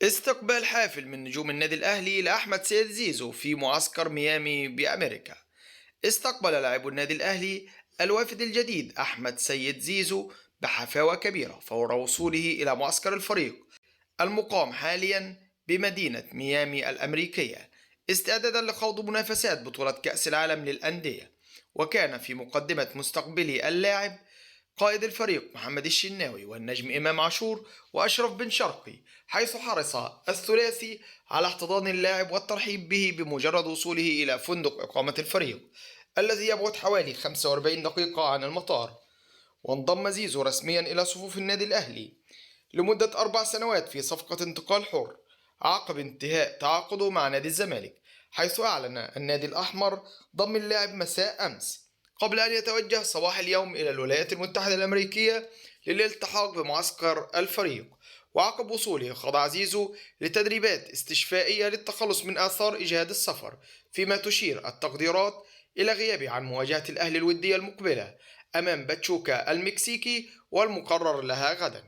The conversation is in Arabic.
استقبال حافل من نجوم النادي الأهلي لأحمد سيد زيزو في معسكر ميامي بأمريكا. استقبل لاعب النادي الأهلي الوافد الجديد أحمد سيد زيزو بحفاوة كبيرة فور وصوله إلى معسكر الفريق المقام حاليا بمدينة ميامي الأمريكية، استعدادا لخوض منافسات بطولة كأس العالم للأندية. وكان في مقدمة مستقبلي اللاعب قائد الفريق محمد الشناوي والنجم إمام عاشور وأشرف بن شرقي، حيث حرص الثلاثي على احتضان اللاعب والترحيب به بمجرد وصوله إلى فندق إقامة الفريق الذي يبعد حوالي 45 دقيقة عن المطار. وانضم زيزو رسميا إلى صفوف النادي الأهلي لمدة 4 سنوات في صفقة انتقال حر عقب انتهاء تعاقده مع نادي الزمالك، حيث أعلن النادي الأحمر ضم اللاعب مساء أمس قبل أن يتوجه صباح اليوم إلى الولايات المتحدة الأمريكية للالتحاق بمعسكر الفريق. وعقب وصوله خضع زيزو لتدريبات استشفائية للتخلص من آثار إجهاد السفر، فيما تشير التقديرات إلى غيابه عن مواجهة الأهلي الودية المقبلة أمام باتشوكا المكسيكي والمقرر لها غدا.